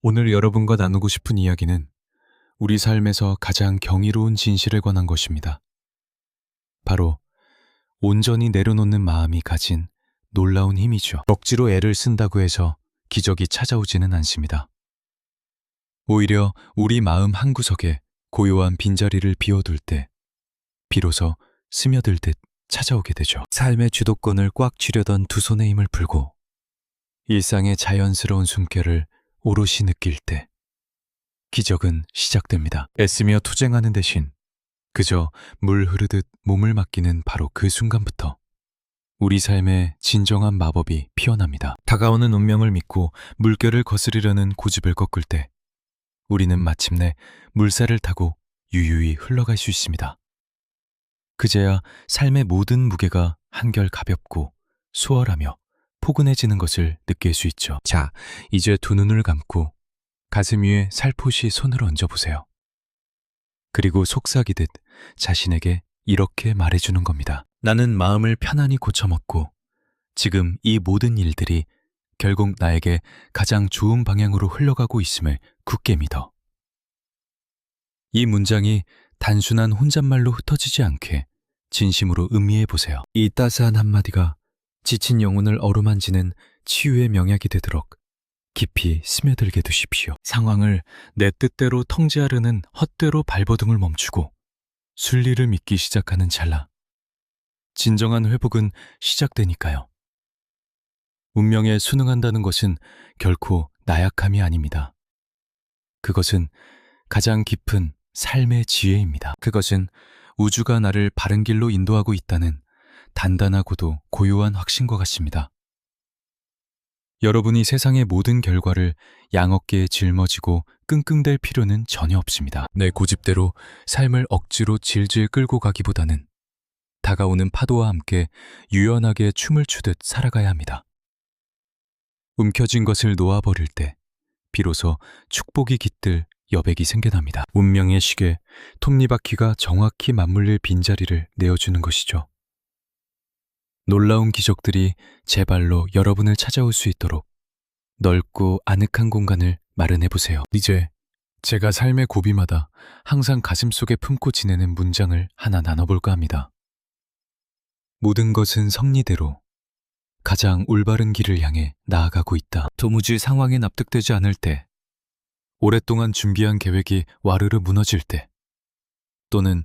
오늘 여러분과 나누고 싶은 이야기는 우리 삶에서 가장 경이로운 진실에 관한 것입니다. 바로 온전히 내려놓는 마음이 가진 놀라운 힘이죠. 억지로 애를 쓴다고 해서 기적이 찾아오지는 않습니다. 오히려 우리 마음 한구석에 고요한 빈자리를 비워둘 때 비로소 스며들 듯 찾아오게 되죠. 삶의 주도권을 꽉 쥐려던 두 손의 힘을 풀고 일상의 자연스러운 숨결을 오롯이 느낄 때 기적은 시작됩니다. 애쓰며 투쟁하는 대신 그저 물 흐르듯 몸을 맡기는 바로 그 순간부터 우리 삶에 진정한 마법이 피어납니다. 다가오는 운명을 믿고 물결을 거스르려는 고집을 꺾을 때 우리는 마침내 물살을 타고 유유히 흘러갈 수 있습니다. 그제야 삶의 모든 무게가 한결 가볍고 수월하며 포근해지는 것을 느낄 수 있죠. 자, 이제 두 눈을 감고 가슴 위에 살포시 손을 얹어보세요. 그리고 속삭이듯 자신에게 이렇게 말해주는 겁니다. 나는 마음을 편안히 고쳐먹고 지금 이 모든 일들이 결국 나에게 가장 좋은 방향으로 흘러가고 있음을 굳게 믿어. 이 문장이 단순한 혼잣말로 흩어지지 않게 진심으로 음미해보세요. 이 따스한 한마디가 지친 영혼을 어루만지는 치유의 명약이 되도록 깊이 스며들게 두십시오. 상황을 내 뜻대로 통제하려는 헛되로 발버둥을 멈추고 순리를 믿기 시작하는 찰나 진정한 회복은 시작되니까요. 운명에 순응한다는 것은 결코 나약함이 아닙니다. 그것은 가장 깊은 삶의 지혜입니다. 그것은 우주가 나를 바른 길로 인도하고 있다는 단단하고도 고요한 확신과 같습니다. 여러분이 세상의 모든 결과를 양어깨에 짊어지고 끙끙댈 필요는 전혀 없습니다. 내 고집대로 삶을 억지로 질질 끌고 가기보다는 다가오는 파도와 함께 유연하게 춤을 추듯 살아가야 합니다. 움켜쥔 것을 놓아버릴 때 비로소 축복이 깃들 여백이 생겨납니다. 운명의 시계, 톱니바퀴가 정확히 맞물릴 빈자리를 내어주는 것이죠. 놀라운 기적들이 제 발로 여러분을 찾아올 수 있도록 넓고 아늑한 공간을 마련해보세요. 이제 제가 삶의 고비마다 항상 가슴속에 품고 지내는 문장을 하나 나눠볼까 합니다. 모든 것은 섭리대로 가장 올바른 길을 향해 나아가고 있다. 도무지 상황에 납득되지 않을 때, 오랫동안 준비한 계획이 와르르 무너질 때, 또는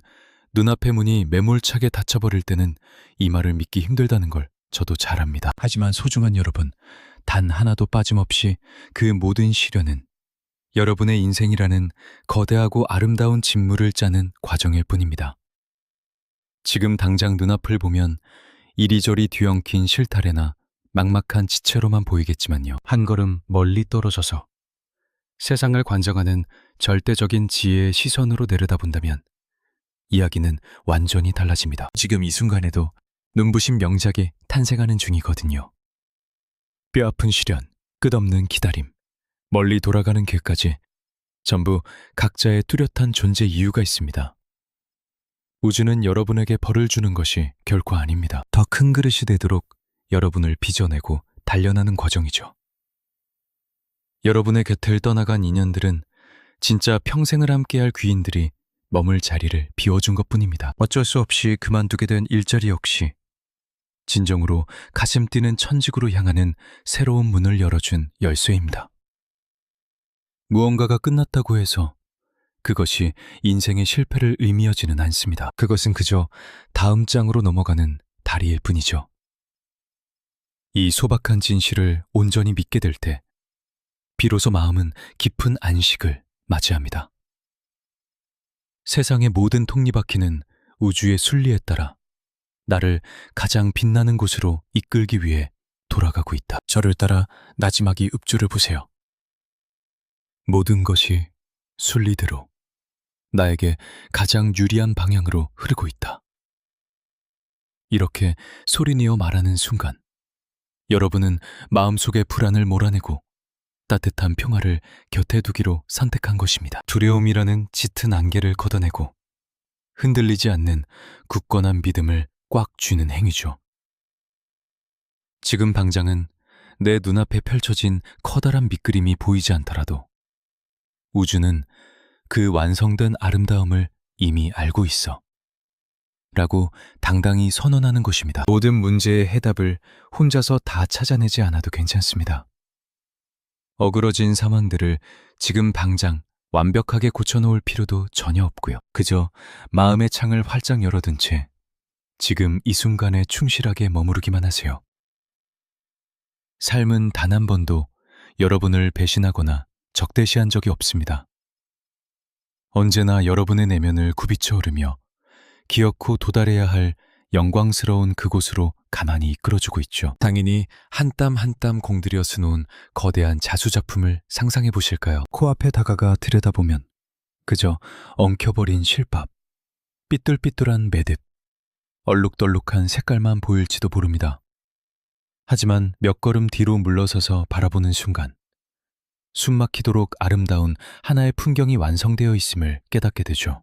눈앞의 문이 매몰차게 닫혀버릴 때는 이 말을 믿기 힘들다는 걸 저도 잘 압니다. 하지만 소중한 여러분, 단 하나도 빠짐없이 그 모든 시련은 여러분의 인생이라는 거대하고 아름다운 진물을 짜는 과정일 뿐입니다. 지금 당장 눈앞을 보면 이리저리 뒤엉킨 실타래나 막막한 지체로만 보이겠지만요. 한 걸음 멀리 떨어져서 세상을 관장하는 절대적인 지혜의 시선으로 내려다본다면 이야기는 완전히 달라집니다. 지금 이 순간에도 눈부신 명작이 탄생하는 중이거든요. 뼈아픈 시련, 끝없는 기다림, 멀리 돌아가는 길까지 전부 각자의 뚜렷한 존재 이유가 있습니다. 우주는 여러분에게 벌을 주는 것이 결코 아닙니다. 더 큰 그릇이 되도록 여러분을 빚어내고 단련하는 과정이죠. 여러분의 곁을 떠나간 인연들은 진짜 평생을 함께할 귀인들이 머물 자리를 비워준 것뿐입니다. 어쩔 수 없이 그만두게 된 일자리 역시 진정으로 가슴 뛰는 천직으로 향하는 새로운 문을 열어준 열쇠입니다. 무언가가 끝났다고 해서 그것이 인생의 실패를 의미하지는 않습니다. 그것은 그저 다음 장으로 넘어가는 다리일 뿐이죠. 이 소박한 진실을 온전히 믿게 될 때 비로소 마음은 깊은 안식을 맞이합니다. 세상의 모든 톱니바퀴는 우주의 순리에 따라 나를 가장 빛나는 곳으로 이끌기 위해 돌아가고 있다. 저를 따라 나지막이 읍주를 보세요. 모든 것이 순리대로 나에게 가장 유리한 방향으로 흐르고 있다. 이렇게 소리내어 말하는 순간 여러분은 마음속의 불안을 몰아내고 따뜻한 평화를 곁에 두기로 선택한 것입니다. 두려움이라는 짙은 안개를 걷어내고 흔들리지 않는 굳건한 믿음을 꽉 쥐는 행위죠. 지금 당장은 내 눈앞에 펼쳐진 커다란 밑그림이 보이지 않더라도 우주는 그 완성된 아름다움을 이미 알고 있어. 라고 당당히 선언하는 것입니다. 모든 문제의 해답을 혼자서 다 찾아내지 않아도 괜찮습니다. 어그러진 상황들을 지금 당장 완벽하게 고쳐놓을 필요도 전혀 없고요. 그저 마음의 창을 활짝 열어둔 채 지금 이 순간에 충실하게 머무르기만 하세요. 삶은 단 한 번도 여러분을 배신하거나 적대시한 적이 없습니다. 언제나 여러분의 내면을 굽이쳐 오르며 기어코 도달해야 할 영광스러운 그곳으로 가만히 이끌어주고 있죠. 당연히 한 땀 한 땀 공들여 수놓은 거대한 자수작품을 상상해 보실까요? 코앞에 다가가 들여다보면 그저 엉켜버린 실밥, 삐뚤삐뚤한 매듭, 얼룩덜룩한 색깔만 보일지도 모릅니다. 하지만 몇 걸음 뒤로 물러서서 바라보는 순간 숨막히도록 아름다운 하나의 풍경이 완성되어 있음을 깨닫게 되죠.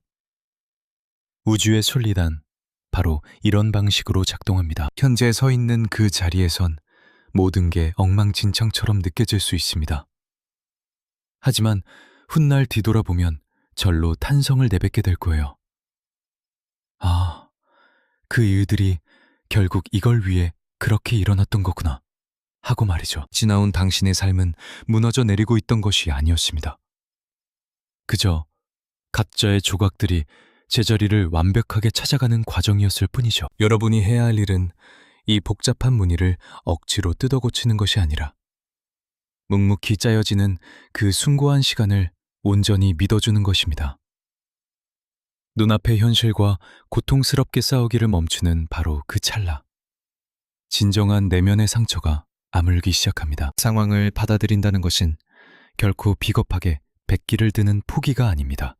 우주의 순리란 바로 이런 방식으로 작동합니다. 현재 서 있는 그 자리에선 모든 게 엉망진창처럼 느껴질 수 있습니다. 하지만 훗날 뒤돌아보면 절로 탄성을 내뱉게 될 거예요. 아, 그 일들이 결국 이걸 위해 그렇게 일어났던 거구나 하고 말이죠. 지나온 당신의 삶은 무너져 내리고 있던 것이 아니었습니다. 그저 각자의 조각들이 제자리를 완벽하게 찾아가는 과정이었을 뿐이죠. 여러분이 해야 할 일은 이 복잡한 무늬를 억지로 뜯어 고치는 것이 아니라 묵묵히 짜여지는 그 숭고한 시간을 온전히 믿어주는 것입니다. 눈앞의 현실과 고통스럽게 싸우기를 멈추는 바로 그 찰나. 진정한 내면의 상처가 아물기 시작합니다. 상황을 받아들인다는 것은 결코 비겁하게 백기를 드는 포기가 아닙니다.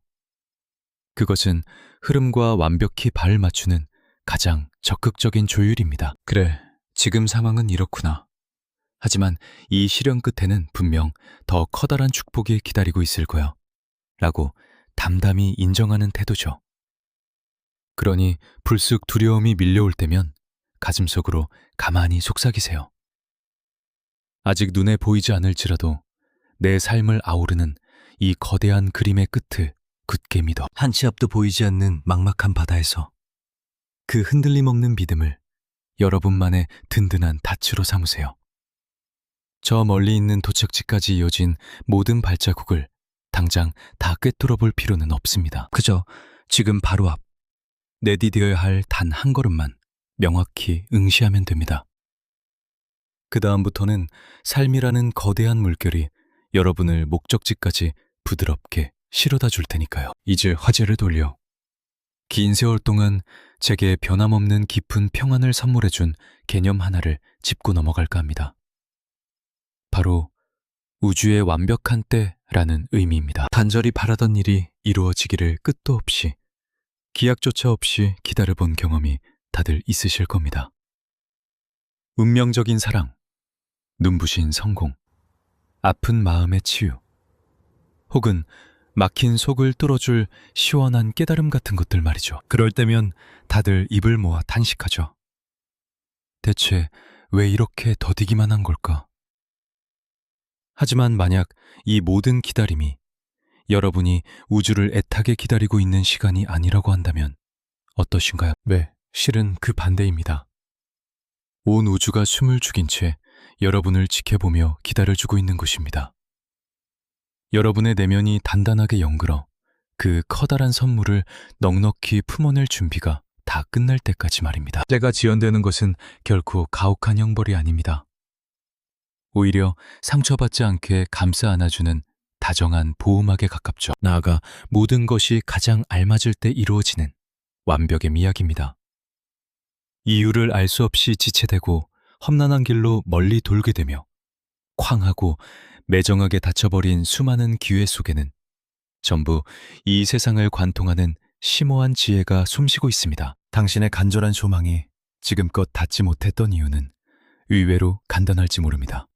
그것은 흐름과 완벽히 발을 맞추는 가장 적극적인 조율입니다. 그래, 지금 상황은 이렇구나. 하지만 이 시련 끝에는 분명 더 커다란 축복이 기다리고 있을 거야. 라고 담담히 인정하는 태도죠. 그러니 불쑥 두려움이 밀려올 때면 가슴속으로 가만히 속삭이세요. 아직 눈에 보이지 않을지라도 내 삶을 아우르는 이 거대한 그림의 끝을 굳게 믿어. 한 치 앞도 보이지 않는 막막한 바다에서 그 흔들림 없는 믿음을 여러분만의 든든한 닻으로 삼으세요. 저 멀리 있는 도착지까지 이어진 모든 발자국을 당장 다 꿰뚫어 볼 필요는 없습니다. 그저 지금 바로 앞, 내디뎌야 할 단 한 걸음만 명확히 응시하면 됩니다. 그 다음부터는 삶이라는 거대한 물결이 여러분을 목적지까지 부드럽게 실어다 줄 테니까요. 이제 화제를 돌려 긴 세월 동안 제게 변함없는 깊은 평안을 선물해준 개념 하나를 짚고 넘어갈까 합니다. 바로 우주의 완벽한 때라는 의미입니다. 간절히 바라던 일이 이루어지기를 끝도 없이 기약조차 없이 기다려본 경험이 다들 있으실 겁니다. 운명적인 사랑, 눈부신 성공, 아픈 마음의 치유, 혹은 막힌 속을 뚫어줄 시원한 깨달음 같은 것들 말이죠. 그럴 때면 다들 입을 모아 탄식하죠. 대체 왜 이렇게 더디기만 한 걸까? 하지만 만약 이 모든 기다림이 여러분이 우주를 애타게 기다리고 있는 시간이 아니라고 한다면 어떠신가요? 네, 실은 그 반대입니다. 온 우주가 숨을 죽인 채 여러분을 지켜보며 기다려주고 있는 것입니다. 여러분의 내면이 단단하게 연글어 그 커다란 선물을 넉넉히 품어낼 준비가 다 끝날 때까지 말입니다. 때가 지연되는 것은 결코 가혹한 형벌이 아닙니다. 오히려 상처받지 않게 감싸 안아주는 다정한 보호막에 가깝죠. 나아가 모든 것이 가장 알맞을 때 이루어지는 완벽의 미학입니다. 이유를 알 수 없이 지체되고 험난한 길로 멀리 돌게 되며 쾅하고 매정하게 닫혀버린 수많은 기회 속에는 전부 이 세상을 관통하는 심오한 지혜가 숨쉬고 있습니다. 당신의 간절한 소망이 지금껏 닿지 못했던 이유는 의외로 간단할지 모릅니다.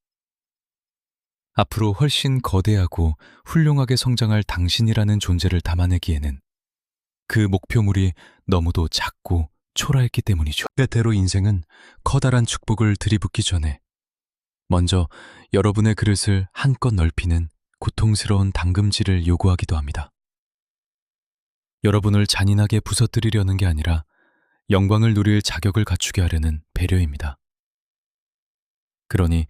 앞으로 훨씬 거대하고 훌륭하게 성장할 당신이라는 존재를 담아내기에는 그 목표물이 너무도 작고 초라했기 때문이죠. 때때로 인생은 커다란 축복을 들이붓기 전에 먼저 여러분의 그릇을 한껏 넓히는 고통스러운 당금질을 요구하기도 합니다. 여러분을 잔인하게 부서뜨리려는 게 아니라 영광을 누릴 자격을 갖추게 하려는 배려입니다. 그러니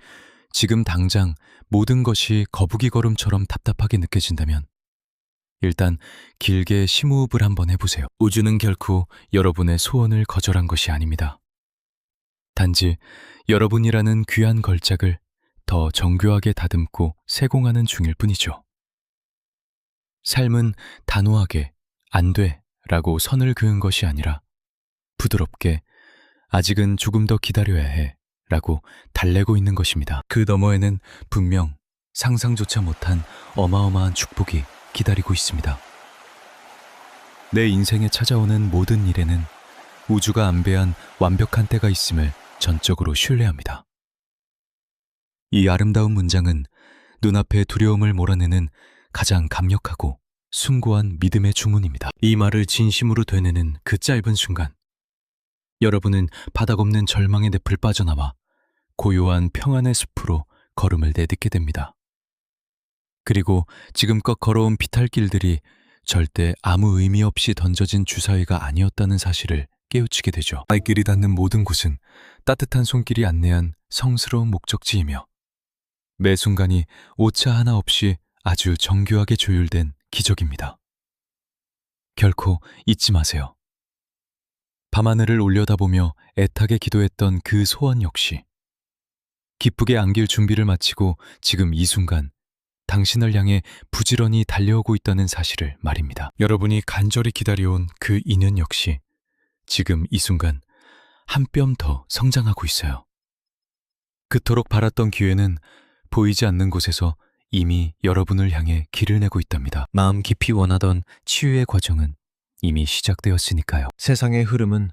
지금 당장 모든 것이 거북이 걸음처럼 답답하게 느껴진다면 일단 길게 심호흡을 한번 해보세요. 우주는 결코 여러분의 소원을 거절한 것이 아닙니다. 단지 여러분이라는 귀한 걸작을 더 정교하게 다듬고 세공하는 중일 뿐이죠. 삶은 단호하게 안 돼 라고 선을 그은 것이 아니라 부드럽게 아직은 조금 더 기다려야 해 라고 달래고 있는 것입니다. 그 너머에는 분명 상상조차 못한 어마어마한 축복이 기다리고 있습니다. 내 인생에 찾아오는 모든 일에는 우주가 안배한 완벽한 때가 있음을 전적으로 신뢰합니다. 이 아름다운 문장은 눈앞에 두려움을 몰아내는 가장 강력하고 숭고한 믿음의 주문입니다. 이 말을 진심으로 되뇌는 그 짧은 순간, 여러분은 바닥 없는 절망의 늪을 빠져나와 고요한 평안의 숲으로 걸음을 내딛게 됩니다. 그리고 지금껏 걸어온 비탈길들이 절대 아무 의미 없이 던져진 주사위가 아니었다는 사실을 깨우치게 되죠. 발길이 닿는 모든 곳은 따뜻한 손길이 안내한 성스러운 목적지이며 매 순간이 오차 하나 없이 아주 정교하게 조율된 기적입니다. 결코 잊지 마세요. 밤하늘을 올려다보며 애타게 기도했던 그 소원 역시 기쁘게 안길 준비를 마치고 지금 이 순간 당신을 향해 부지런히 달려오고 있다는 사실을 말입니다. 여러분이 간절히 기다려온 그 인연 역시 지금 이 순간 한 뼘 더 성장하고 있어요. 그토록 바랐던 기회는 보이지 않는 곳에서 이미 여러분을 향해 길을 내고 있답니다. 마음 깊이 원하던 치유의 과정은 이미 시작되었으니까요. 세상의 흐름은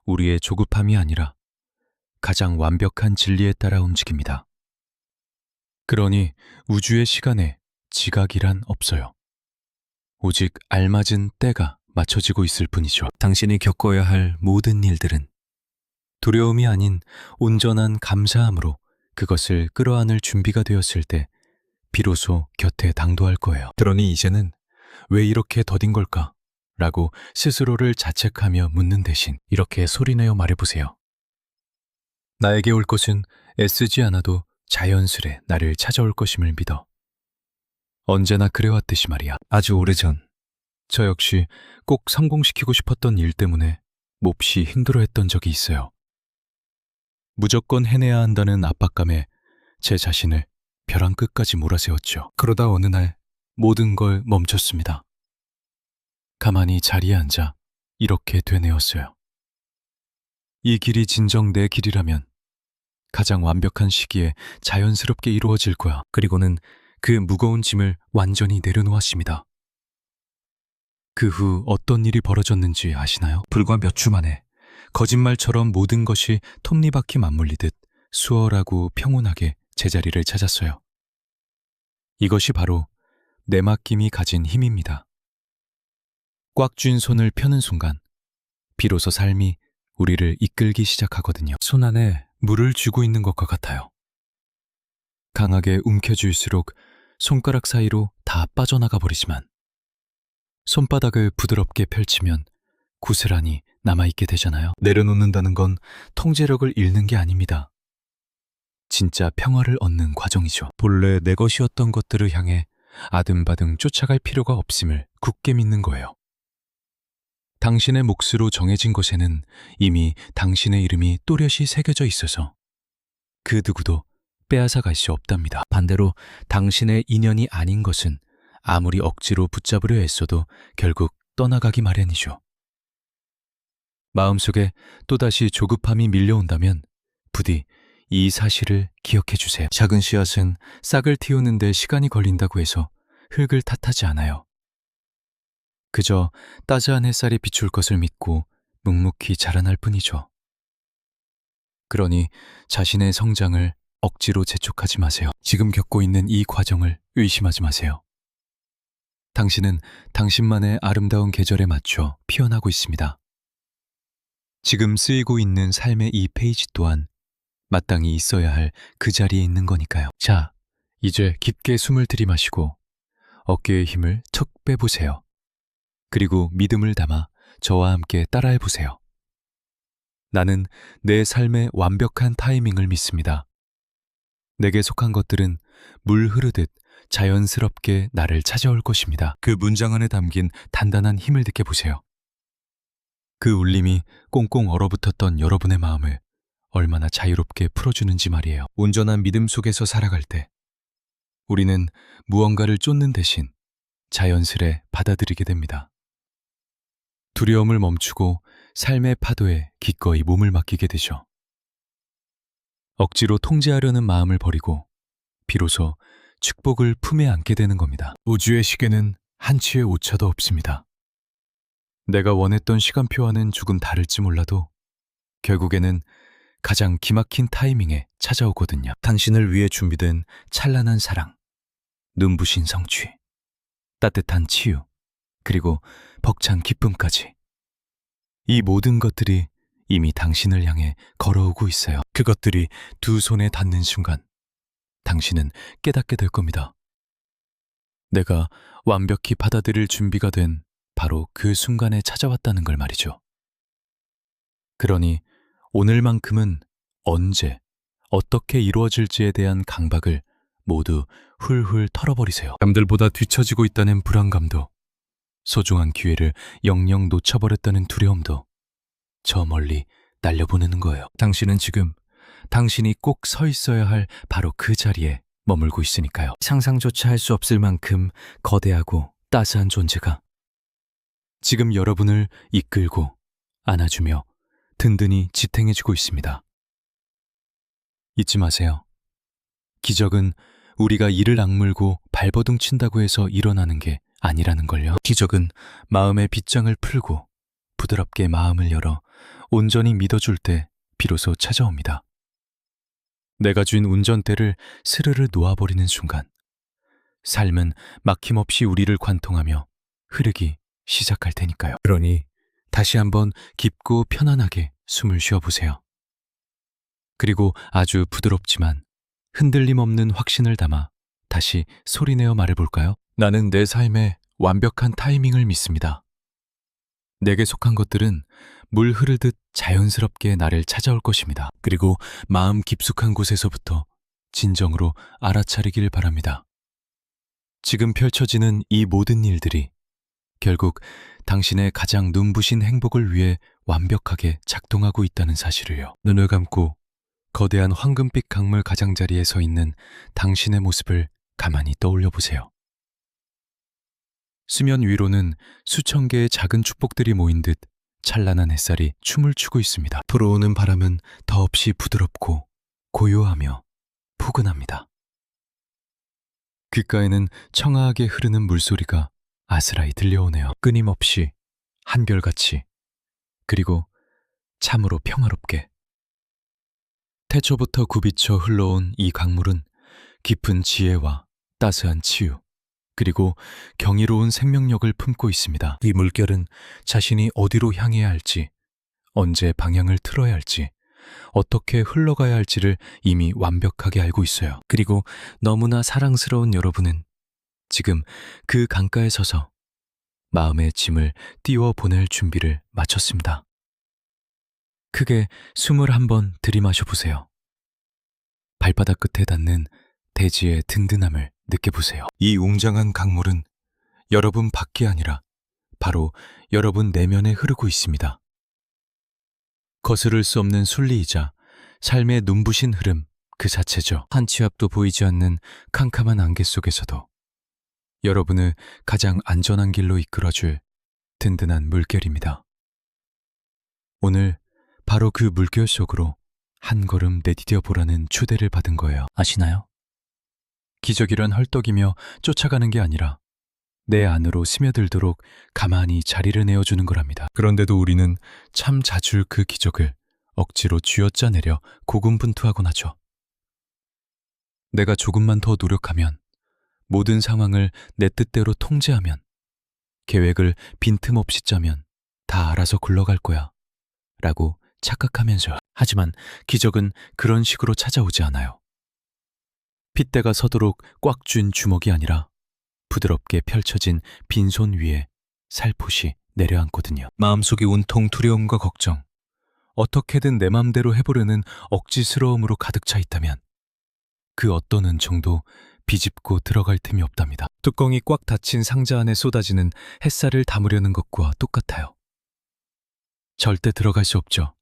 우리의 조급함이 아니라 가장 완벽한 진리에 따라 움직입니다. 그러니 우주의 시간에 지각이란 없어요. 오직 알맞은 때가 맞춰지고 있을 뿐이죠. 당신이 겪어야 할 모든 일들은 두려움이 아닌 온전한 감사함으로 그것을 끌어안을 준비가 되었을 때 비로소 곁에 당도할 거예요. 그러니 이제는 왜 이렇게 더딘 걸까? 라고 스스로를 자책하며 묻는 대신 이렇게 소리내어 말해보세요. 나에게 올 것은 애쓰지 않아도 자연스레 나를 찾아올 것임을 믿어. 언제나 그래왔듯이 말이야. 아주 오래전 저 역시 꼭 성공시키고 싶었던 일 때문에 몹시 힘들어했던 적이 있어요. 무조건 해내야 한다는 압박감에 제 자신을 벼랑 끝까지 몰아세웠죠. 그러다 어느 날 모든 걸 멈췄습니다. 가만히 자리에 앉아 이렇게 되뇌었어요. 이 길이 진정 내 길이라면 가장 완벽한 시기에 자연스럽게 이루어질 거야. 그리고는 그 무거운 짐을 완전히 내려놓았습니다. 그 후 어떤 일이 벌어졌는지 아시나요? 불과 몇 주 만에 거짓말처럼 모든 것이 톱니바퀴 맞물리듯 수월하고 평온하게 제자리를 찾았어요. 이것이 바로 내 맡김이 가진 힘입니다. 꽉 쥔 손을 펴는 순간 비로소 삶이 우리를 이끌기 시작하거든요. 손 안에 물을 쥐고 있는 것과 같아요. 강하게 움켜쥘수록 손가락 사이로 다 빠져나가 버리지만 손바닥을 부드럽게 펼치면 고스란히 남아있게 되잖아요. 내려놓는다는 건 통제력을 잃는 게 아닙니다. 진짜 평화를 얻는 과정이죠. 본래 내 것이었던 것들을 향해 아등바등 쫓아갈 필요가 없음을 굳게 믿는 거예요. 당신의 몫으로 정해진 것에는 이미 당신의 이름이 또렷이 새겨져 있어서 그 누구도 빼앗아 갈 수 없답니다. 반대로 당신의 인연이 아닌 것은 아무리 억지로 붙잡으려 애써도 결국 떠나가기 마련이죠. 마음속에 또다시 조급함이 밀려온다면 부디 이 사실을 기억해 주세요. 작은 씨앗은 싹을 틔우는 데 시간이 걸린다고 해서 흙을 탓하지 않아요. 그저 따스한 햇살이 비출 것을 믿고 묵묵히 자라날 뿐이죠. 그러니 자신의 성장을 억지로 재촉하지 마세요. 지금 겪고 있는 이 과정을 의심하지 마세요. 당신은 당신만의 아름다운 계절에 맞춰 피어나고 있습니다. 지금 쓰이고 있는 삶의 이 페이지 또한 마땅히 있어야 할 그 자리에 있는 거니까요. 자, 이제 깊게 숨을 들이마시고 어깨의 힘을 척 빼보세요. 그리고 믿음을 담아 저와 함께 따라해보세요. 나는 내 삶의 완벽한 타이밍을 믿습니다. 내게 속한 것들은 물 흐르듯 자연스럽게 나를 찾아올 것입니다. 그 문장 안에 담긴 단단한 힘을 느껴보세요. 그 울림이 꽁꽁 얼어붙었던 여러분의 마음을 얼마나 자유롭게 풀어주는지 말이에요. 온전한 믿음 속에서 살아갈 때 우리는 무언가를 쫓는 대신 자연스레 받아들이게 됩니다. 두려움을 멈추고 삶의 파도에 기꺼이 몸을 맡기게 되죠. 억지로 통제하려는 마음을 버리고 비로소 축복을 품에 안게 되는 겁니다. 우주의 시계는 한치의 오차도 없습니다. 내가 원했던 시간표와는 조금 다를지 몰라도 결국에는 가장 기막힌 타이밍에 찾아오거든요. 당신을 위해 준비된 찬란한 사랑, 눈부신 성취, 따뜻한 치유, 그리고 벅찬 기쁨까지. 이 모든 것들이 이미 당신을 향해 걸어오고 있어요. 그것들이 두 손에 닿는 순간 당신은 깨닫게 될 겁니다. 내가 완벽히 받아들일 준비가 된 바로 그 순간에 찾아왔다는 걸 말이죠. 그러니 오늘만큼은 언제, 어떻게 이루어질지에 대한 강박을 모두 훌훌 털어버리세요. 남들보다 뒤처지고 있다는 불안감도, 소중한 기회를 영영 놓쳐버렸다는 두려움도 저 멀리 날려보내는 거예요. 당신은 지금 당신이 꼭 서 있어야 할 바로 그 자리에 머물고 있으니까요. 상상조차 할 수 없을 만큼 거대하고 따스한 존재가 지금 여러분을 이끌고 안아주며 든든히 지탱해주고 있습니다. 잊지 마세요. 기적은 우리가 이를 악물고 발버둥 친다고 해서 일어나는 게 아니라는 걸요. 기적은 마음의 빗장을 풀고 부드럽게 마음을 열어 온전히 믿어줄 때 비로소 찾아옵니다. 내가 쥔 운전대를 스르르 놓아버리는 순간 삶은 막힘없이 우리를 관통하며 흐르기 시작할 테니까요. 그러니 다시 한번 깊고 편안하게 숨을 쉬어보세요. 그리고 아주 부드럽지만 흔들림 없는 확신을 담아 다시 소리내어 말해볼까요? 나는 내 삶의 완벽한 타이밍을 믿습니다. 내게 속한 것들은 물 흐르듯 자연스럽게 나를 찾아올 것입니다. 그리고 마음 깊숙한 곳에서부터 진정으로 알아차리길 바랍니다. 지금 펼쳐지는 이 모든 일들이 결국 당신의 가장 눈부신 행복을 위해 완벽하게 작동하고 있다는 사실을요. 눈을 감고 거대한 황금빛 강물 가장자리에 서 있는 당신의 모습을 가만히 떠올려 보세요. 수면 위로는 수천 개의 작은 축복들이 모인 듯 찬란한 햇살이 춤을 추고 있습니다. 불어오는 바람은 더없이 부드럽고 고요하며 포근합니다. 귓가에는 청아하게 흐르는 물소리가 아스라이 들려오네요. 끊임없이 한결같이, 그리고 참으로 평화롭게. 태초부터 굽이쳐 흘러온 이 강물은 깊은 지혜와 따스한 치유, 그리고 경이로운 생명력을 품고 있습니다. 이 물결은 자신이 어디로 향해야 할지, 언제 방향을 틀어야 할지, 어떻게 흘러가야 할지를 이미 완벽하게 알고 있어요. 그리고 너무나 사랑스러운 여러분은 지금 그 강가에 서서 마음의 짐을 띄워 보낼 준비를 마쳤습니다. 크게 숨을 한번 들이마셔 보세요. 발바닥 끝에 닿는 대지의 든든함을 느껴보세요. 이 웅장한 강물은 여러분 밖이 아니라 바로 여러분 내면에 흐르고 있습니다. 거스를 수 없는 순리이자 삶의 눈부신 흐름 그 자체죠. 한 치 앞도 보이지 않는 캄캄한 안개 속에서도 여러분을 가장 안전한 길로 이끌어줄 든든한 물결입니다. 오늘 바로 그 물결 속으로 한 걸음 내디뎌 보라는 초대를 받은 거예요. 아시나요? 기적이란 헐떡이며 쫓아가는 게 아니라 내 안으로 스며들도록 가만히 자리를 내어주는 거랍니다. 그런데도 우리는 참 자주 그 기적을 억지로 쥐어짜내려 고군분투하곤 하죠. 내가 조금만 더 노력하면, 모든 상황을 내 뜻대로 통제하면, 계획을 빈틈없이 짜면 다 알아서 굴러갈 거야 라고 착각하면서. 하지만 기적은 그런 식으로 찾아오지 않아요. 핏대가 서도록 꽉 쥔 주먹이 아니라 부드럽게 펼쳐진 빈손 위에 살포시 내려앉거든요. 마음속이 온통 두려움과 걱정, 어떻게든 내 맘대로 해보려는 억지스러움으로 가득 차 있다면 그 어떤 은총도 비집고 들어갈 틈이 없답니다. 뚜껑이 꽉 닫힌 상자 안에 쏟아지는 햇살을 담으려는 것과 똑같아요. 절대 들어갈 수 없죠.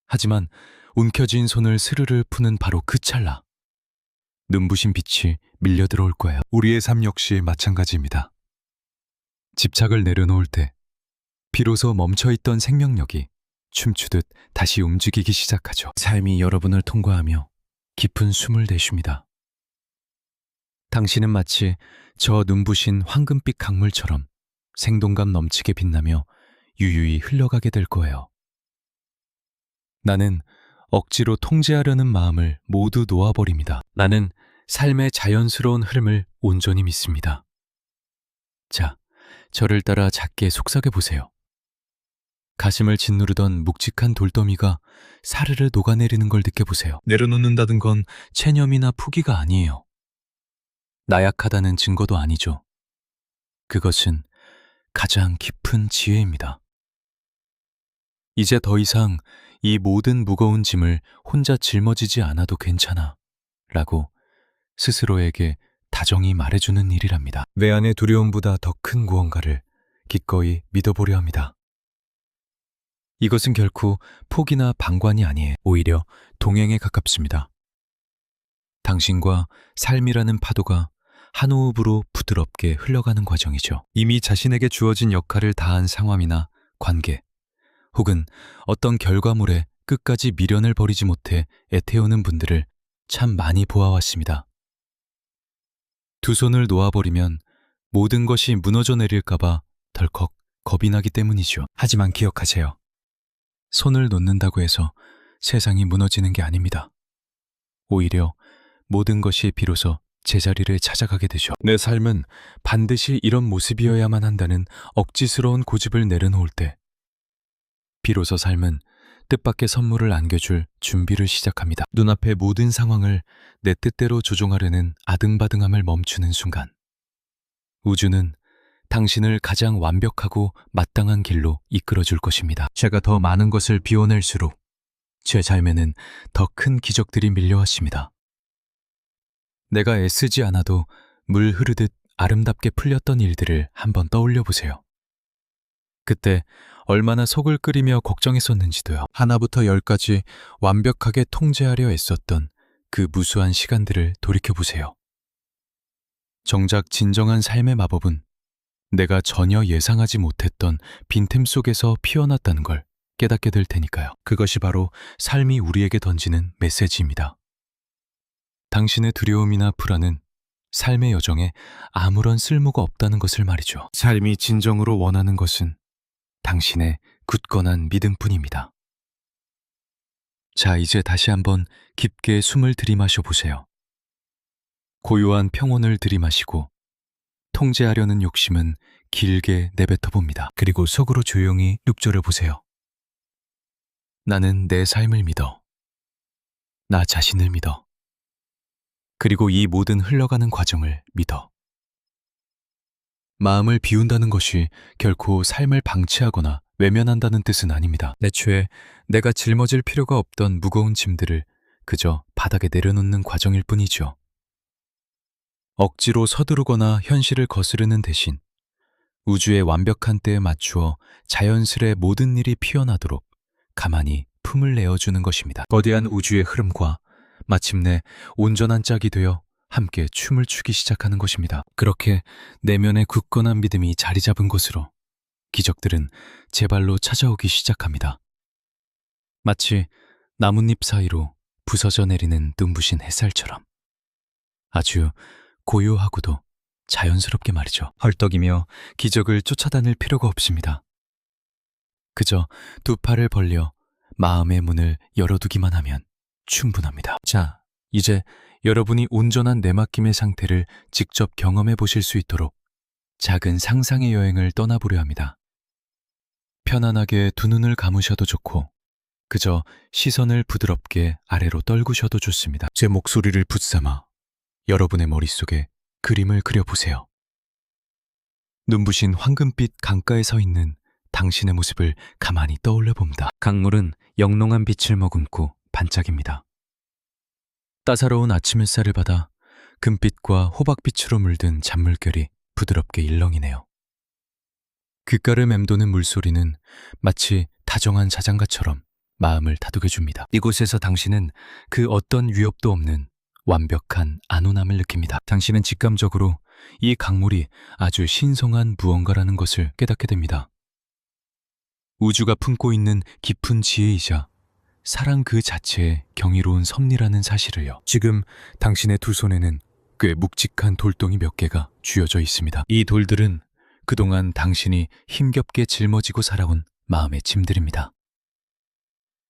하지만 움켜쥔 손을 스르르 푸는 바로 그 찰나 눈부신 빛이 밀려 들어올 거예요. 우리의 삶 역시 마찬가지입니다. 집착을 내려놓을 때 비로소 멈춰있던 생명력이 춤추듯 다시 움직이기 시작하죠. 삶이 여러분을 통과하며 깊은 숨을 내쉽니다. 당신은 마치 저 눈부신 황금빛 강물처럼 생동감 넘치게 빛나며 유유히 흘러가게 될 거예요. 나는 억지로 통제하려는 마음을 모두 놓아버립니다. 나는 삶의 자연스러운 흐름을 온전히 믿습니다. 자, 저를 따라 작게 속삭여 보세요. 가슴을 짓누르던 묵직한 돌더미가 사르르 녹아내리는 걸 느껴보세요. 내려놓는다는 건 체념이나 포기가 아니에요. 나약하다는 증거도 아니죠. 그것은 가장 깊은 지혜입니다. 이제 더 이상 이 모든 무거운 짐을 혼자 짊어지지 않아도 괜찮아 라고 스스로에게 다정히 말해주는 일이랍니다. 내 안의 두려움보다 더 큰 무언가를 기꺼이 믿어보려 합니다. 이것은 결코 포기나 방관이 아니에요. 오히려 동행에 가깝습니다. 당신과 삶이라는 파도가 한 호흡으로 부드럽게 흘러가는 과정이죠. 이미 자신에게 주어진 역할을 다한 상황이나 관계, 혹은 어떤 결과물에 끝까지 미련을 버리지 못해 애태우는 분들을 참 많이 보아왔습니다. 두 손을 놓아버리면 모든 것이 무너져 내릴까봐 덜컥 겁이 나기 때문이죠. 하지만 기억하세요. 손을 놓는다고 해서 세상이 무너지는 게 아닙니다. 오히려 모든 것이 비로소 제자리를 찾아가게 되죠. 내 삶은 반드시 이런 모습이어야만 한다는 억지스러운 고집을 내려놓을 때 비로소 삶은 뜻밖의 선물을 안겨줄 준비를 시작합니다. 눈앞의 모든 상황을 내 뜻대로 조종하려는 아등바등함을 멈추는 순간 우주는 당신을 가장 완벽하고 마땅한 길로 이끌어줄 것입니다. 제가 더 많은 것을 비워낼수록 제 삶에는 더 큰 기적들이 밀려왔습니다. 내가 애쓰지 않아도 물 흐르듯 아름답게 풀렸던 일들을 한번 떠올려 보세요. 그때 얼마나 속을 끓이며 걱정했었는지도요. 하나부터 열까지 완벽하게 통제하려 애썼던 그 무수한 시간들을 돌이켜보세요. 정작 진정한 삶의 마법은 내가 전혀 예상하지 못했던 빈틈 속에서 피어났다는 걸 깨닫게 될 테니까요. 그것이 바로 삶이 우리에게 던지는 메시지입니다. 당신의 두려움이나 불안은 삶의 여정에 아무런 쓸모가 없다는 것을 말이죠. 삶이 진정으로 원하는 것은 당신의 굳건한 믿음뿐입니다. 자, 이제 다시 한번 깊게 숨을 들이마셔 보세요. 고요한 평온을 들이마시고 통제하려는 욕심은 길게 내뱉어 봅니다. 그리고 속으로 조용히 읊조려 보세요. 나는 내 삶을 믿어. 나 자신을 믿어. 그리고 이 모든 흘러가는 과정을 믿어. 마음을 비운다는 것이 결코 삶을 방치하거나 외면한다는 뜻은 아닙니다. 애초에 내가 짊어질 필요가 없던 무거운 짐들을 그저 바닥에 내려놓는 과정일 뿐이죠. 억지로 서두르거나 현실을 거스르는 대신 우주의 완벽한 때에 맞추어 자연스레 모든 일이 피어나도록 가만히 품을 내어주는 것입니다. 거대한 우주의 흐름과 마침내 온전한 짝이 되어 함께 춤을 추기 시작하는 것입니다. 그렇게 내면의 굳건한 믿음이 자리 잡은 곳으로 기적들은 제 발로 찾아오기 시작합니다. 마치 나뭇잎 사이로 부서져 내리는 눈부신 햇살처럼 아주 고요하고도 자연스럽게 말이죠. 헐떡이며 기적을 쫓아다닐 필요가 없습니다. 그저 두 팔을 벌려 마음의 문을 열어두기만 하면 충분합니다. 자, 이제 여러분이 온전한 내맡김의 상태를 직접 경험해 보실 수 있도록 작은 상상의 여행을 떠나보려 합니다. 편안하게 두 눈을 감으셔도 좋고 그저 시선을 부드럽게 아래로 떨구셔도 좋습니다. 제 목소리를 붙삼아 여러분의 머릿속에 그림을 그려보세요. 눈부신 황금빛 강가에 서 있는 당신의 모습을 가만히 떠올려 봅니다. 강물은 영롱한 빛을 머금고 반짝입니다. 따사로운 아침 햇살을 받아 금빛과 호박빛으로 물든 잔물결이 부드럽게 일렁이네요. 귓가를 맴도는 물소리는 마치 다정한 자장가처럼 마음을 다독여 줍니다. 이곳에서 당신은 그 어떤 위협도 없는 완벽한 안온함을 느낍니다. 당신은 직감적으로 이 강물이 아주 신성한 무언가라는 것을 깨닫게 됩니다. 우주가 품고 있는 깊은 지혜이자 사랑 그 자체의 경이로운 섭리라는 사실을요. 지금 당신의 두 손에는 꽤 묵직한 돌덩이 몇 개가 쥐어져 있습니다. 이 돌들은 그동안 당신이 힘겹게 짊어지고 살아온 마음의 짐들입니다.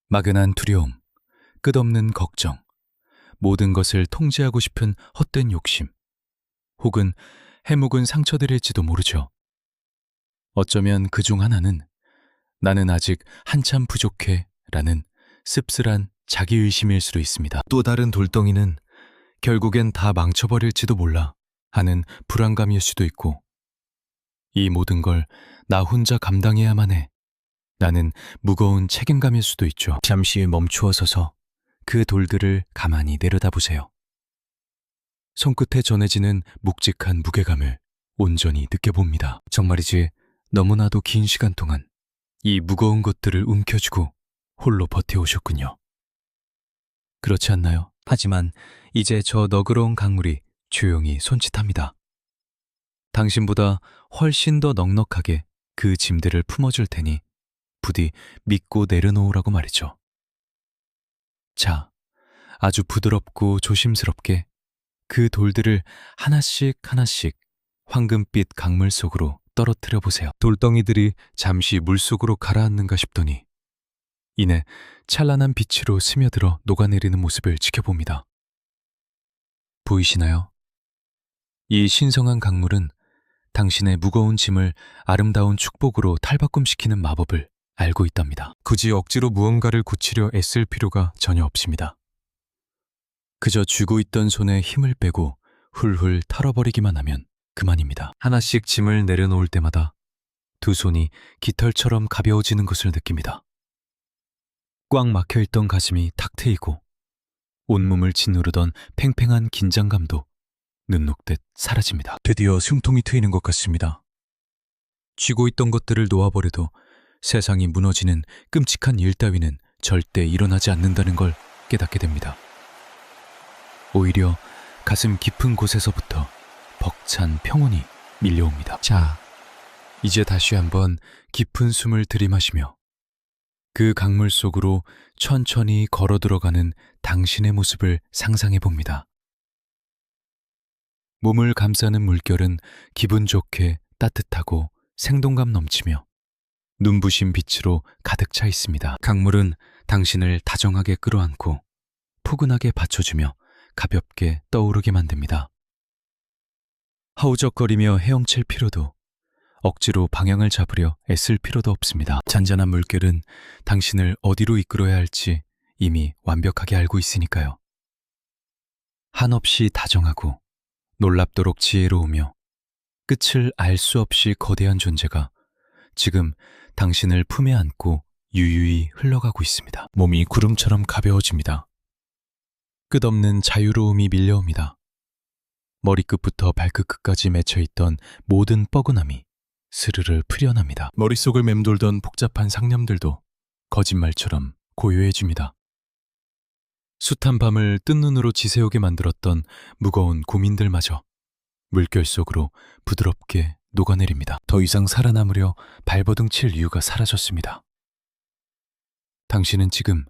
막연한 두려움, 끝없는 걱정, 모든 것을 통제하고 싶은 헛된 욕심, 혹은 해묵은 상처들일지도 모르죠. 어쩌면 그중 하나는 나는 아직 한참 부족해 라는 씁쓸한 자기의심일 수도 있습니다. 또 다른 돌덩이는 결국엔 다 망쳐버릴지도 몰라 하는 불안감일 수도 있고, 이 모든 걸 나 혼자 감당해야만 해. 나는 무거운 책임감일 수도 있죠. 잠시 멈추어 서서 그 돌들을 가만히 내려다보세요. 손끝에 전해지는 묵직한 무게감을 온전히 느껴봅니다. 정말이지 너무나도 긴 시간 동안 이 무거운 것들을 움켜쥐고 홀로 버텨오셨군요. 그렇지 않나요? 하지만 이제 저 너그러운 강물이 조용히 손짓합니다. 당신보다 훨씬 더 넉넉하게 그 짐들을 품어줄 테니 부디 믿고 내려놓으라고 말이죠. 자, 아주 부드럽고 조심스럽게 그 돌들을 하나씩 하나씩 황금빛 강물 속으로 떨어뜨려 보세요. 돌덩이들이 잠시 물속으로 가라앉는가 싶더니 이내 찬란한 빛으로 스며들어 녹아내리는 모습을 지켜봅니다. 보이시나요? 이 신성한 강물은 당신의 무거운 짐을 아름다운 축복으로 탈바꿈시키는 마법을 알고 있답니다. 굳이 억지로 무언가를 고치려 애쓸 필요가 전혀 없습니다. 그저 쥐고 있던 손에 힘을 빼고 훌훌 털어버리기만 하면 그만입니다. 하나씩 짐을 내려놓을 때마다 두 손이 깃털처럼 가벼워지는 것을 느낍니다. 꽉 막혀있던 가슴이 탁 트이고 온몸을 짓누르던 팽팽한 긴장감도 눈 녹듯 사라집니다. 드디어 숨통이 트이는 것 같습니다. 쥐고 있던 것들을 놓아버려도 세상이 무너지는 끔찍한 일 따위는 절대 일어나지 않는다는 걸 깨닫게 됩니다. 오히려 가슴 깊은 곳에서부터 벅찬 평온이 밀려옵니다. 자, 이제 다시 한번 깊은 숨을 들이마시며 그 강물 속으로 천천히 걸어 들어가는 당신의 모습을 상상해 봅니다. 몸을 감싸는 물결은 기분 좋게 따뜻하고 생동감 넘치며 눈부신 빛으로 가득 차 있습니다. 강물은 당신을 다정하게 끌어안고 포근하게 받쳐주며 가볍게 떠오르게 만듭니다. 허우적거리며 헤엄칠 필요도, 억지로 방향을 잡으려 애쓸 필요도 없습니다. 잔잔한 물결은 당신을 어디로 이끌어야 할지 이미 완벽하게 알고 있으니까요. 한없이 다정하고 놀랍도록 지혜로우며 끝을 알 수 없이 거대한 존재가 지금 당신을 품에 안고 유유히 흘러가고 있습니다. 몸이 구름처럼 가벼워집니다. 끝없는 자유로움이 밀려옵니다. 머리끝부터 발끝까지 맺혀있던 모든 뻐근함이 스르르 풀려납니다. 머릿속을 맴돌던 복잡한 상념들도 거짓말처럼 고요해집니다. 숱한 밤을 뜬 눈으로 지새우게 만들었던 무거운 고민들마저 물결 속으로 부드럽게 녹아내립니다. 더 이상 살아남으려 발버둥 칠 이유가 사라졌습니다. 당신은 지금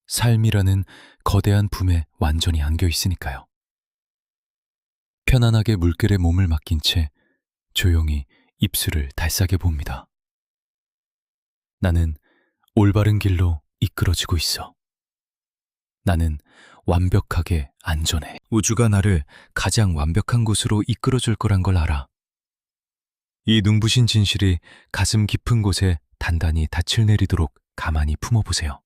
삶이라는 거대한 붐에 완전히 안겨 있으니까요. 편안하게 물결에 몸을 맡긴 채 조용히 입술을 달싹해 봅니다. 나는 올바른 길로 이끌어지고 있어. 나는 완벽하게 안전해. 우주가 나를 가장 완벽한 곳으로 이끌어줄 거란 걸 알아. 이 눈부신 진실이 가슴 깊은 곳에 단단히 닻을 내리도록 가만히 품어보세요.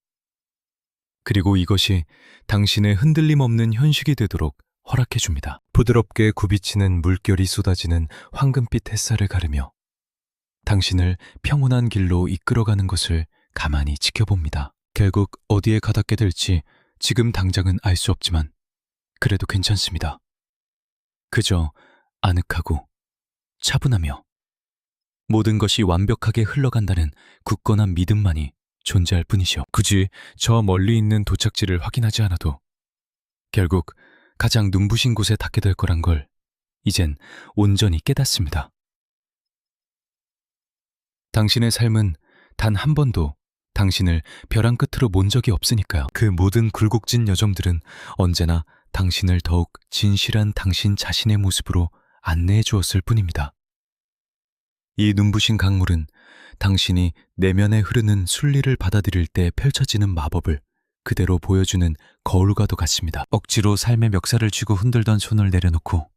그리고 이것이 당신의 흔들림 없는 현실이 되도록 허락해 줍니다. 부드럽게 굽이치는 물결이 쏟아지는 황금빛 햇살을 가르며 당신을 평온한 길로 이끌어가는 것을 가만히 지켜봅니다. 결국 어디에 가닿게 될지 지금 당장은 알 수 없지만 그래도 괜찮습니다. 그저 아늑하고 차분하며 모든 것이 완벽하게 흘러간다는 굳건한 믿음만이 존재할 뿐이죠. 굳이 저 멀리 있는 도착지를 확인하지 않아도 결국 가장 눈부신 곳에 닿게 될 거란 걸 이젠 온전히 깨닫습니다. 당신의 삶은 단 한 번도 당신을 벼랑 끝으로 몬 적이 없으니까요. 그 모든 굴곡진 여정들은 언제나 당신을 더욱 진실한 당신 자신의 모습으로 안내해 주었을 뿐입니다. 이 눈부신 강물은 당신이 내면에 흐르는 순리를 받아들일 때 펼쳐지는 마법을 그대로 보여주는 거울과도 같습니다. 억지로 삶의 멱살을 쥐고 흔들던 손을 내려놓고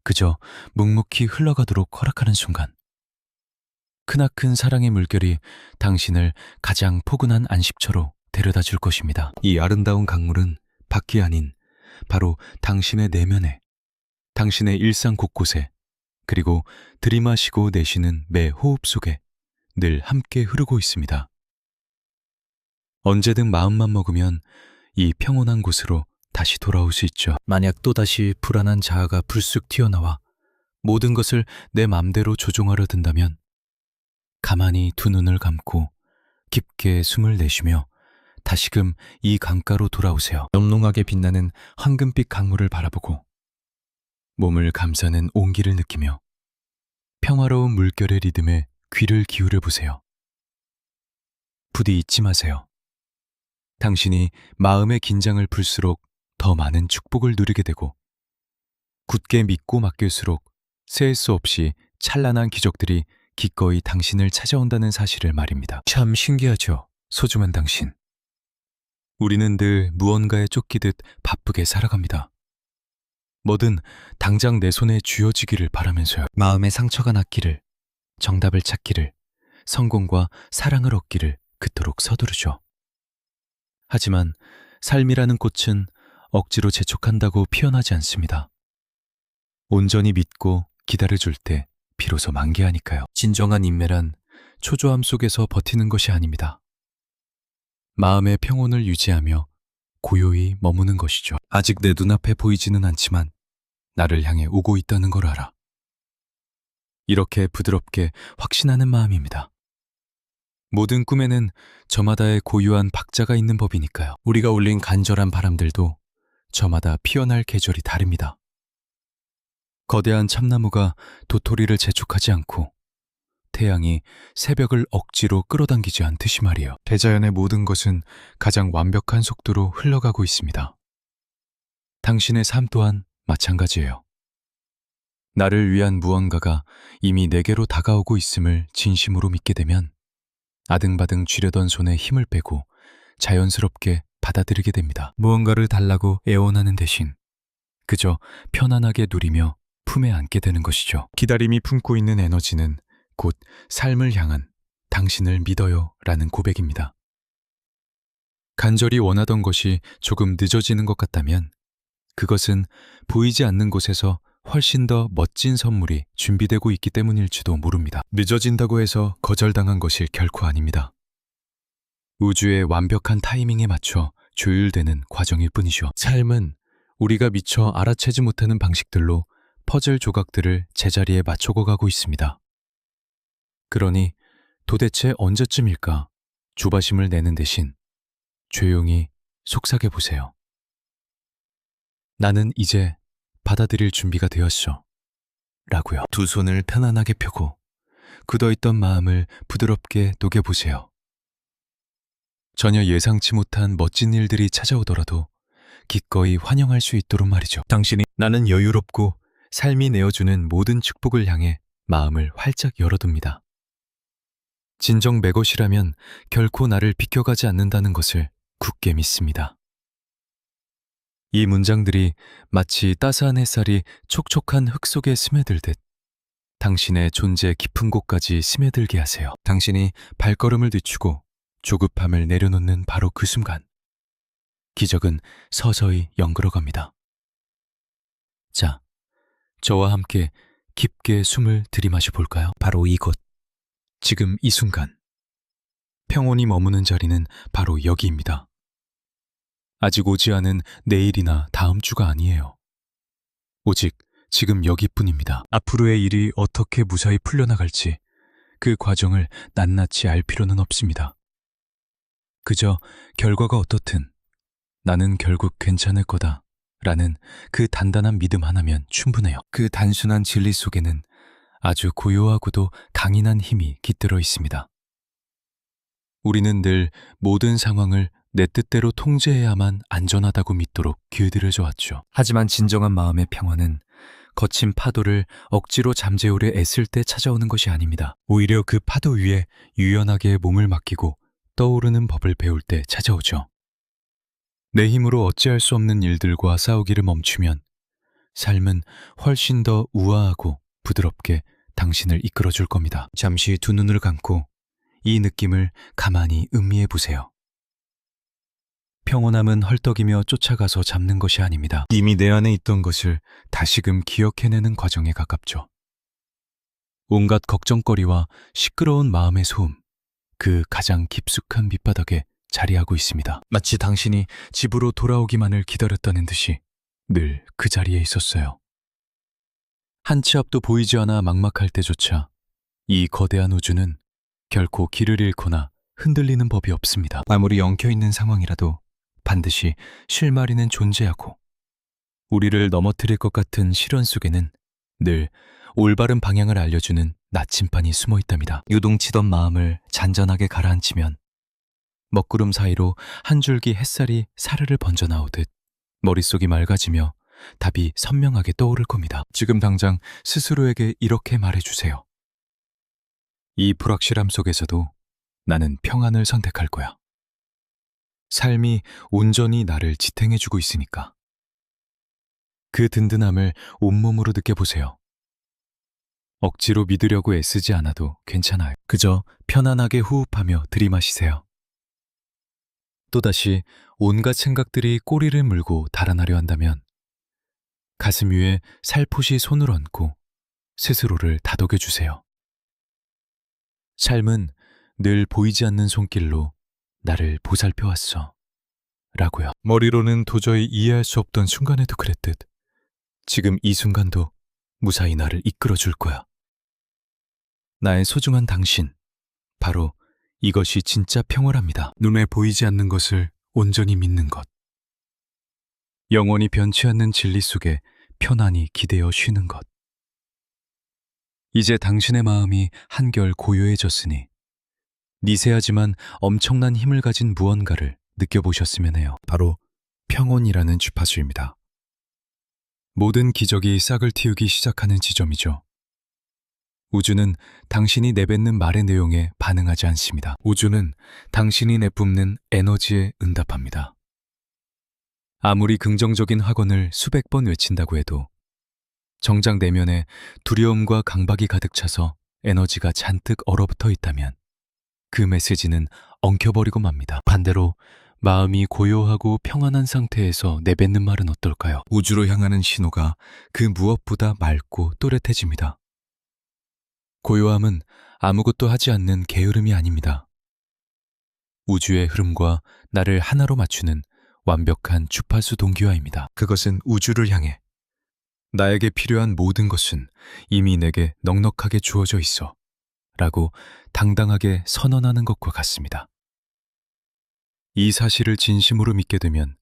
그저 묵묵히 흘러가도록 허락하는 순간 크나큰 사랑의 물결이 당신을 가장 포근한 안식처로 데려다 줄 것입니다. 이 아름다운 강물은 밖이 아닌 바로 당신의 내면에, 당신의 일상 곳곳에, 그리고 들이마시고 내쉬는 매 호흡 속에 늘 함께 흐르고 있습니다. 언제든 마음만 먹으면 이 평온한 곳으로 다시 돌아올 수 있죠. 만약 또다시 불안한 자아가 불쑥 튀어나와 모든 것을 내 맘대로 조종하려 든다면 가만히 두 눈을 감고 깊게 숨을 내쉬며 다시금 이 강가로 돌아오세요. 영롱하게 빛나는 황금빛 강물을 바라보고 몸을 감싸는 온기를 느끼며 평화로운 물결의 리듬에 귀를 기울여 보세요. 부디 잊지 마세요. 당신이 마음의 긴장을 풀수록 더 많은 축복을 누리게 되고 굳게 믿고 맡길수록 셀 수 없이 찬란한 기적들이 기꺼이 당신을 찾아온다는 사실을 말입니다. 참 신기하죠, 소중한 당신. 우리는 늘 무언가에 쫓기듯 바쁘게 살아갑니다. 뭐든 당장 내 손에 쥐어지기를 바라면서요. 마음의 상처가 낫기를, 정답을 찾기를, 성공과 사랑을 얻기를 그토록 서두르죠. 하지만 삶이라는 꽃은 억지로 재촉한다고 피어나지 않습니다. 온전히 믿고 기다려줄 때 비로소 만개하니까요. 진정한 인매란 초조함 속에서 버티는 것이 아닙니다. 마음의 평온을 유지하며 고요히 머무는 것이죠. 아직 내 눈앞에 보이지는 않지만 나를 향해 오고 있다는 걸 알아. 이렇게 부드럽게 확신하는 마음입니다. 모든 꿈에는 저마다의 고유한 박자가 있는 법이니까요. 우리가 올린 간절한 바람들도 저마다 피어날 계절이 다릅니다. 거대한 참나무가 도토리를 재촉하지 않고 태양이 새벽을 억지로 끌어당기지 않듯이 말이에요. 대자연의 모든 것은 가장 완벽한 속도로 흘러가고 있습니다. 당신의 삶 또한 마찬가지예요. 나를 위한 무언가가 이미 내게로 다가오고 있음을 진심으로 믿게 되면 아등바등 쥐려던 손에 힘을 빼고 자연스럽게 받아들이게 됩니다. 무언가를 달라고 애원하는 대신 그저 편안하게 누리며 품에 안게 되는 것이죠. 기다림이 품고 있는 에너지는 곧 삶을 향한 당신을 믿어요 라는 고백입니다. 간절히 원하던 것이 조금 늦어지는 것 같다면 그것은 보이지 않는 곳에서 훨씬 더 멋진 선물이 준비되고 있기 때문일지도 모릅니다. 늦어진다고 해서 거절당한 것이 결코 아닙니다. 우주의 완벽한 타이밍에 맞춰 조율되는 과정일 뿐이죠. 삶은 우리가 미처 알아채지 못하는 방식들로 퍼즐 조각들을 제자리에 맞춰고 가고 있습니다. 그러니 도대체 언제쯤일까 조바심을 내는 대신 조용히 속삭여 보세요. 나는 이제 받아들일 준비가 되었어. 라고요. 두 손을 편안하게 펴고 굳어있던 마음을 부드럽게 녹여보세요. 전혀 예상치 못한 멋진 일들이 찾아오더라도 기꺼이 환영할 수 있도록 말이죠. 당신이 나는 여유롭고 삶이 내어주는 모든 축복을 향해 마음을 활짝 열어둡니다. 진정 내 것이라면 결코 나를 비껴가지 않는다는 것을 굳게 믿습니다. 이 문장들이 마치 따스한 햇살이 촉촉한 흙 속에 스며들듯 당신의 존재 깊은 곳까지 스며들게 하세요. 당신이 발걸음을 늦추고 조급함을 내려놓는 바로 그 순간 기적은 서서히 연그러갑니다. 자, 저와 함께 깊게 숨을 들이마셔 볼까요? 바로 이곳, 지금 이 순간. 평온이 머무는 자리는 바로 여기입니다. 아직 오지 않은 내일이나 다음 주가 아니에요. 오직 지금 여기뿐입니다. 앞으로의 일이 어떻게 무사히 풀려나갈지 그 과정을 낱낱이 알 필요는 없습니다. 그저 결과가 어떻든 나는 결국 괜찮을 거다 라는 그 단단한 믿음 하나면 충분해요. 그 단순한 진리 속에는 아주 고요하고도 강인한 힘이 깃들어 있습니다. 우리는 늘 모든 상황을 내 뜻대로 통제해야만 안전하다고 믿도록 길들여져 왔죠. 하지만 진정한 마음의 평화는 거친 파도를 억지로 잠재우려 애쓸 때 찾아오는 것이 아닙니다. 오히려 그 파도 위에 유연하게 몸을 맡기고 떠오르는 법을 배울 때 찾아오죠. 내 힘으로 어찌할 수 없는 일들과 싸우기를 멈추면 삶은 훨씬 더 우아하고 부드럽게 당신을 이끌어줄 겁니다. 잠시 두 눈을 감고 이 느낌을 가만히 음미해 보세요. 평온함은 헐떡이며 쫓아가서 잡는 것이 아닙니다. 이미 내 안에 있던 것을 다시금 기억해내는 과정에 가깝죠. 온갖 걱정거리와 시끄러운 마음의 소음, 그 가장 깊숙한 밑바닥에 자리하고 있습니다. 마치 당신이 집으로 돌아오기만을 기다렸다는 듯이 늘 그 자리에 있었어요. 한 치 앞도 보이지 않아 막막할 때조차 이 거대한 우주는 결코 길을 잃거나 흔들리는 법이 없습니다. 아무리 엉켜있는 상황이라도 반드시 실마리는 존재하고 우리를 넘어뜨릴 것 같은 시련 속에는 늘 올바른 방향을 알려주는 나침반이 숨어 있답니다. 유동치던 마음을 잔잔하게 가라앉히면 먹구름 사이로 한 줄기 햇살이 사르르 번져 나오듯 머릿속이 맑아지며 답이 선명하게 떠오를 겁니다. 지금 당장 스스로에게 이렇게 말해주세요. 이 불확실함 속에서도 나는 평안을 선택할 거야. 삶이 온전히 나를 지탱해주고 있으니까. 그 든든함을 온몸으로 느껴보세요. 억지로 믿으려고 애쓰지 않아도 괜찮아요. 그저 편안하게 호흡하며 들이마시세요. 또다시 온갖 생각들이 꼬리를 물고 달아나려 한다면 가슴 위에 살포시 손을 얹고 스스로를 다독여주세요. 삶은 늘 보이지 않는 손길로 나를 보살펴왔어. 라고요. 머리로는 도저히 이해할 수 없던 순간에도 그랬듯 지금 이 순간도 무사히 나를 이끌어줄 거야. 나의 소중한 당신, 바로 이것이 진짜 평화랍니다. 눈에 보이지 않는 것을 온전히 믿는 것. 영원히 변치 않는 진리 속에 편안히 기대어 쉬는 것. 이제 당신의 마음이 한결 고요해졌으니 미세하지만 엄청난 힘을 가진 무언가를 느껴보셨으면 해요. 바로 평온이라는 주파수입니다. 모든 기적이 싹을 틔우기 시작하는 지점이죠. 우주는 당신이 내뱉는 말의 내용에 반응하지 않습니다. 우주는 당신이 내뿜는 에너지에 응답합니다. 아무리 긍정적인 확언을 수백 번 외친다고 해도 정작 내면에 두려움과 강박이 가득 차서 에너지가 잔뜩 얼어붙어 있다면 그 메시지는 엉켜버리고 맙니다. 반대로 마음이 고요하고 평안한 상태에서 내뱉는 말은 어떨까요? 우주로 향하는 신호가 그 무엇보다 맑고 또렷해집니다. 고요함은 아무것도 하지 않는 게으름이 아닙니다. 우주의 흐름과 나를 하나로 맞추는 완벽한 주파수 동기화입니다. 그것은 우주를 향해 나에게 필요한 모든 것은 이미 내게 넉넉하게 주어져 있어 라고 당당하게 선언하는 것과 같습니다. 이 사실을 진심으로 믿게 되면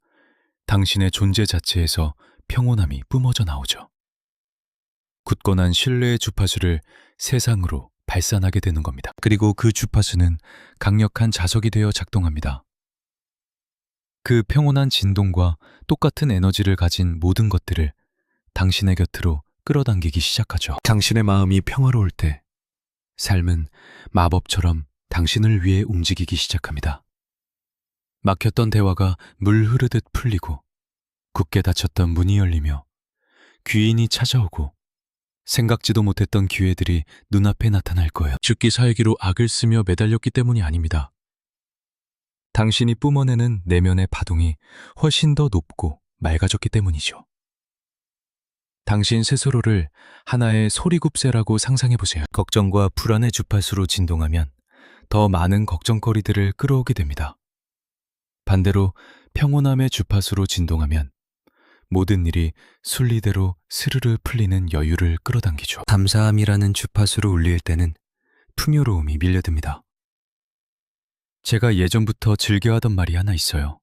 당신의 존재 자체에서 평온함이 뿜어져 나오죠. 굳건한 신뢰의 주파수를 세상으로 발산하게 되는 겁니다. 그리고 그 주파수는 강력한 자석이 되어 작동합니다. 그 평온한 진동과 똑같은 에너지를 가진 모든 것들을 당신의 곁으로 끌어당기기 시작하죠. 당신의 마음이 평화로울 때 삶은 마법처럼 당신을 위해 움직이기 시작합니다. 막혔던 대화가 물 흐르듯 풀리고 굳게 닫혔던 문이 열리며 귀인이 찾아오고 생각지도 못했던 기회들이 눈앞에 나타날 거예요. 죽기 살기로 악을 쓰며 매달렸기 때문이 아닙니다. 당신이 뿜어내는 내면의 파동이 훨씬 더 높고 맑아졌기 때문이죠. 당신 스스로를 하나의 소리굽새라고 상상해 보세요. 걱정과 불안의 주파수로 진동하면 더 많은 걱정거리들을 끌어오게 됩니다. 반대로 평온함의 주파수로 진동하면 모든 일이 순리대로 스르르 풀리는 여유를 끌어당기죠. 감사함이라는 주파수로 울릴 때는 풍요로움이 밀려듭니다. 제가 예전부터 즐겨하던 말이 하나 있어요.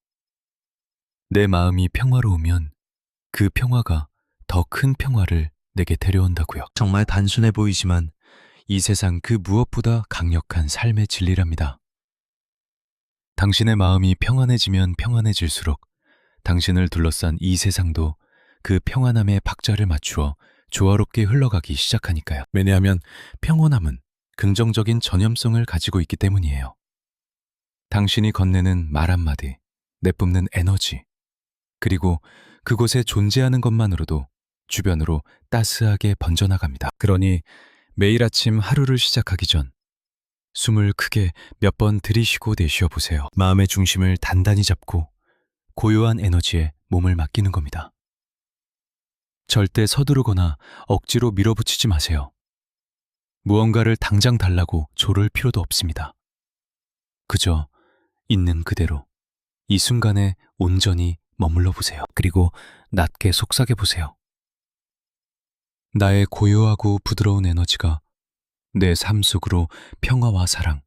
내 마음이 평화로우면 그 평화가 더 큰 평화를 내게 데려온다고요. 정말 단순해 보이지만 이 세상 그 무엇보다 강력한 삶의 진리랍니다. 당신의 마음이 평안해지면 평안해질수록 당신을 둘러싼 이 세상도 그 평안함의 박자를 맞추어 조화롭게 흘러가기 시작하니까요. 왜냐하면 평온함은 긍정적인 전염성을 가지고 있기 때문이에요. 당신이 건네는 말 한마디, 내뿜는 에너지, 그리고 그곳에 존재하는 것만으로도 주변으로 따스하게 번져나갑니다. 그러니 매일 아침 하루를 시작하기 전 숨을 크게 몇 번 들이쉬고 내쉬어 보세요. 마음의 중심을 단단히 잡고 고요한 에너지에 몸을 맡기는 겁니다. 절대 서두르거나 억지로 밀어붙이지 마세요. 무언가를 당장 달라고 조를 필요도 없습니다. 그저 있는 그대로 이 순간에 온전히 머물러 보세요. 그리고 낮게 속삭여 보세요. 나의 고요하고 부드러운 에너지가 내 삶 속으로 평화와 사랑,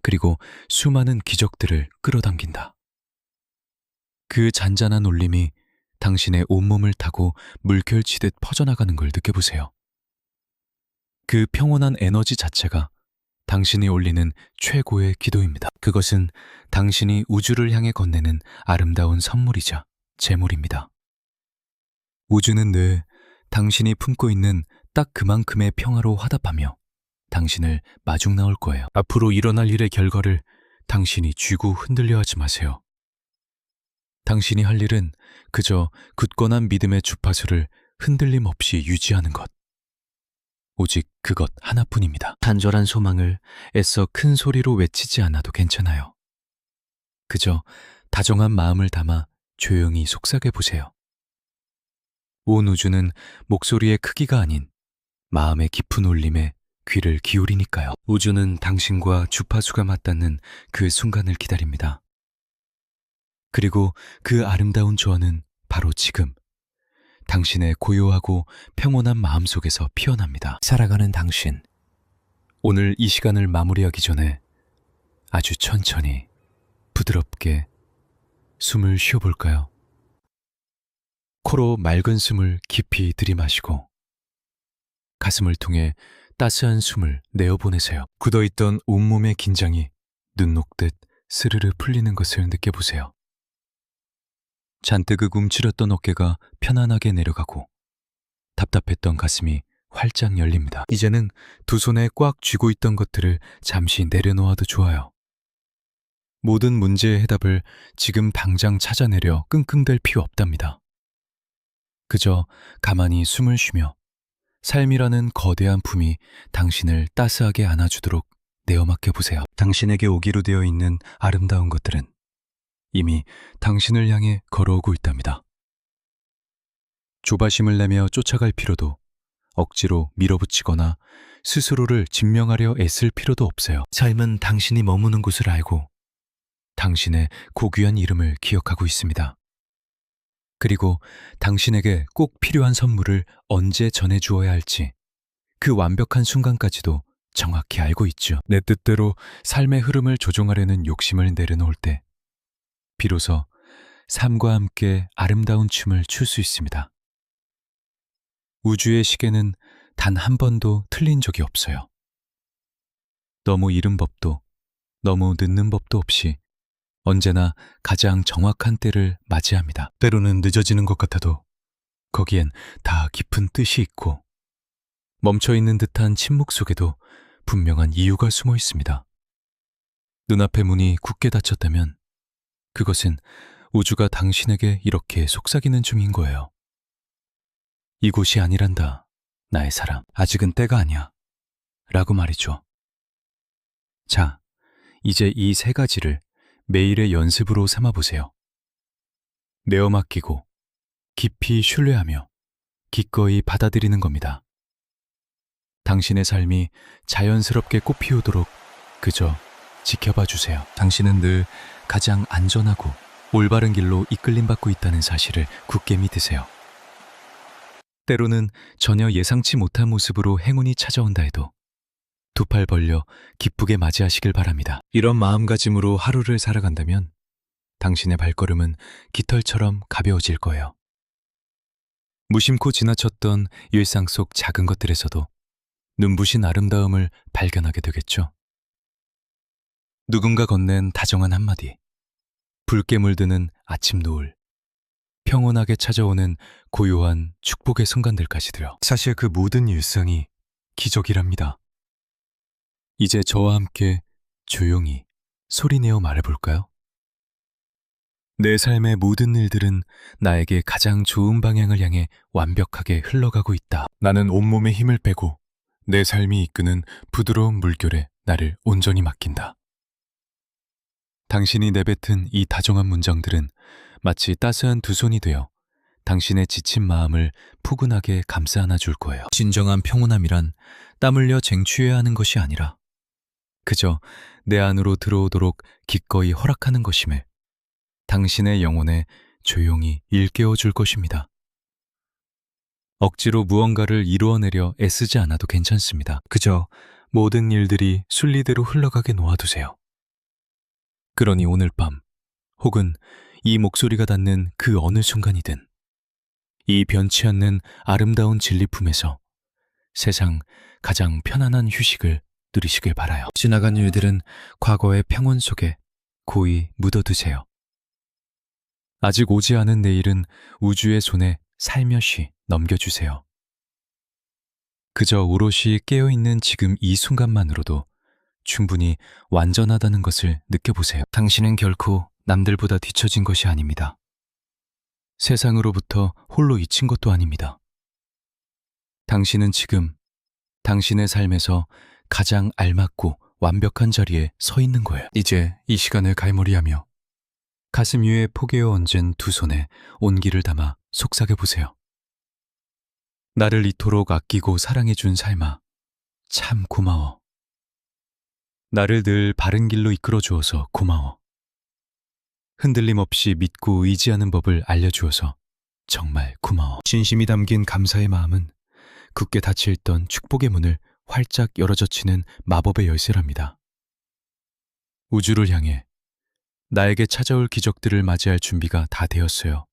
그리고 수많은 기적들을 끌어당긴다. 그 잔잔한 울림이 당신의 온몸을 타고 물결치듯 퍼져나가는 걸 느껴보세요. 그 평온한 에너지 자체가 당신이 올리는 최고의 기도입니다. 그것은 당신이 우주를 향해 건네는 아름다운 선물이자 재물입니다. 우주는 늘 당신이 품고 있는 딱 그만큼의 평화로 화답하며 당신을 마중 나올 거예요. 앞으로 일어날 일의 결과를 당신이 쥐고 흔들려 하지 마세요. 당신이 할 일은 그저 굳건한 믿음의 주파수를 흔들림 없이 유지하는 것. 오직 그것 하나뿐입니다. 간절한 소망을 애써 큰 소리로 외치지 않아도 괜찮아요. 그저 다정한 마음을 담아 조용히 속삭여 보세요. 온 우주는 목소리의 크기가 아닌 마음의 깊은 울림에 귀를 기울이니까요. 우주는 당신과 주파수가 맞닿는 그 순간을 기다립니다. 그리고 그 아름다운 조화는 바로 지금 당신의 고요하고 평온한 마음속에서 피어납니다. 살아가는 당신, 오늘 이 시간을 마무리하기 전에 아주 천천히 부드럽게 숨을 쉬어볼까요? 코로 맑은 숨을 깊이 들이마시고 가슴을 통해 따스한 숨을 내어보내세요. 굳어있던 온몸의 긴장이 눈 녹듯 스르르 풀리는 것을 느껴보세요. 잔뜩 움츠렸던 어깨가 편안하게 내려가고 답답했던 가슴이 활짝 열립니다. 이제는 두 손에 꽉 쥐고 있던 것들을 잠시 내려놓아도 좋아요. 모든 문제의 해답을 지금 당장 찾아내려 끙끙댈 필요 없답니다. 그저 가만히 숨을 쉬며 삶이라는 거대한 품이 당신을 따스하게 안아주도록 내어 맡겨보세요. 당신에게 오기로 되어 있는 아름다운 것들은 이미 당신을 향해 걸어오고 있답니다. 조바심을 내며 쫓아갈 필요도, 억지로 밀어붙이거나 스스로를 증명하려 애쓸 필요도 없어요. 삶은 당신이 머무는 곳을 알고 당신의 고귀한 이름을 기억하고 있습니다. 그리고 당신에게 꼭 필요한 선물을 언제 전해주어야 할지 그 완벽한 순간까지도 정확히 알고 있죠. 내 뜻대로 삶의 흐름을 조종하려는 욕심을 내려놓을 때 비로소 삶과 함께 아름다운 춤을 출 수 있습니다. 우주의 시계는 단 한 번도 틀린 적이 없어요. 너무 이른 법도 너무 늦는 법도 없이 언제나 가장 정확한 때를 맞이합니다. 때로는 늦어지는 것 같아도 거기엔 다 깊은 뜻이 있고 멈춰있는 듯한 침묵 속에도 분명한 이유가 숨어 있습니다. 눈앞의 문이 굳게 닫혔다면 그것은 우주가 당신에게 이렇게 속삭이는 중인 거예요. 이곳이 아니란다, 나의 사랑. 아직은 때가 아니야. 라고 말이죠. 자, 이제 이 세 가지를 매일의 연습으로 삼아보세요. 내어 맡기고, 깊이 신뢰하며, 기꺼이 받아들이는 겁니다. 당신의 삶이 자연스럽게 꽃피우도록 그저 지켜봐 주세요. 당신은 늘 가장 안전하고 올바른 길로 이끌림받고 있다는 사실을 굳게 믿으세요. 때로는 전혀 예상치 못한 모습으로 행운이 찾아온다 해도 두 팔 벌려 기쁘게 맞이하시길 바랍니다. 이런 마음가짐으로 하루를 살아간다면 당신의 발걸음은 깃털처럼 가벼워질 거예요. 무심코 지나쳤던 일상 속 작은 것들에서도 눈부신 아름다움을 발견하게 되겠죠. 누군가 건넨 다정한 한마디, 붉게 물드는 아침 노을, 평온하게 찾아오는 고요한 축복의 순간들까지도요. 사실 그 모든 일상이 기적이랍니다. 이제 저와 함께 조용히 소리내어 말해볼까요? 내 삶의 모든 일들은 나에게 가장 좋은 방향을 향해 완벽하게 흘러가고 있다. 나는 온몸에 힘을 빼고 내 삶이 이끄는 부드러운 물결에 나를 온전히 맡긴다. 당신이 내뱉은 이 다정한 문장들은 마치 따스한 두 손이 되어 당신의 지친 마음을 푸근하게 감싸 안아줄 거예요. 진정한 평온함이란 땀 흘려 쟁취해야 하는 것이 아니라 그저 내 안으로 들어오도록 기꺼이 허락하는 것임을 당신의 영혼에 조용히 일깨워 줄 것입니다. 억지로 무언가를 이루어내려 애쓰지 않아도 괜찮습니다. 그저 모든 일들이 순리대로 흘러가게 놓아두세요. 그러니 오늘 밤 혹은 이 목소리가 닿는 그 어느 순간이든 이 변치 않는 아름다운 진리품에서 세상 가장 편안한 휴식을 누리시길 바라요. 지나간 일들은 과거의 평온 속에 고이 묻어두세요. 아직 오지 않은 내일은 우주의 손에 살며시 넘겨주세요. 그저 오롯이 깨어있는 지금 이 순간만으로도 충분히 완전하다는 것을 느껴보세요. 당신은 결코 남들보다 뒤처진 것이 아닙니다. 세상으로부터 홀로 잊힌 것도 아닙니다. 당신은 지금 당신의 삶에서 가장 알맞고 완벽한 자리에 서 있는 거예요. 이제 이 시간을 갈무리하며 가슴 위에 포개어 얹은 두 손에 온기를 담아 속삭여 보세요. 나를 이토록 아끼고 사랑해준 삶아, 참 고마워. 나를 늘 바른 길로 이끌어 주어서 고마워. 흔들림 없이 믿고 의지하는 법을 알려주어서 정말 고마워. 진심이 담긴 감사의 마음은 굳게 닫혀있던 축복의 문을 활짝 열어젖히는 마법의 열쇠랍니다. 우주를 향해 나에게 찾아올 기적들을 맞이할 준비가 다 되었어요.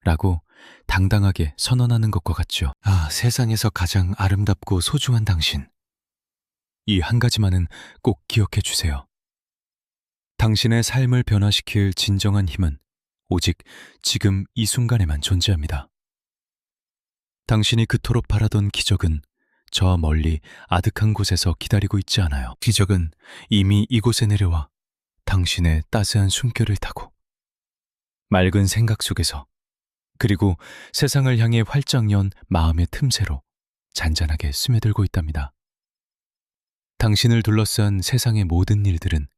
라고 당당하게 선언하는 것과 같죠. 아, 세상에서 가장 아름답고 소중한 당신. 이 한 가지만은 꼭 기억해 주세요. 당신의 삶을 변화시킬 진정한 힘은 오직 지금 이 순간에만 존재합니다. 당신이 그토록 바라던 기적은 저 멀리 아득한 곳에서 기다리고 있지 않아요. 기적은 이미 이곳에 내려와 당신의 따스한 숨결을 타고 맑은 생각 속에서 그리고 세상을 향해 활짝 연 마음의 틈새로 잔잔하게 스며들고 있답니다. 당신을 둘러싼 세상의 모든 일들은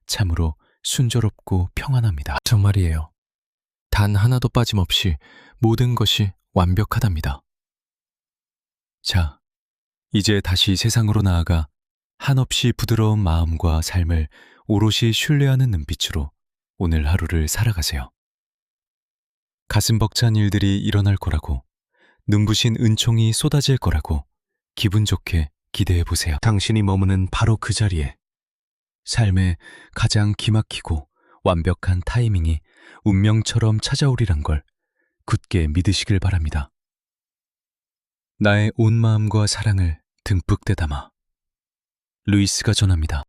참으로 순조롭고 평안합니다. 정말이에요. 단 하나도 빠짐없이 모든 것이 완벽하답니다. 자, 이제 다시 세상으로 나아가 한없이 부드러운 마음과 삶을 오롯이 신뢰하는 눈빛으로 오늘 하루를 살아가세요. 가슴 벅찬 일들이 일어날 거라고, 눈부신 은총이 쏟아질 거라고 기분 좋게 기대해 보세요. 당신이 머무는 바로 그 자리에 삶의 가장 기막히고 완벽한 타이밍이 운명처럼 찾아오리란 걸 굳게 믿으시길 바랍니다. 나의 온 마음과 사랑을 듬뿍 되담아 루이스가 전합니다.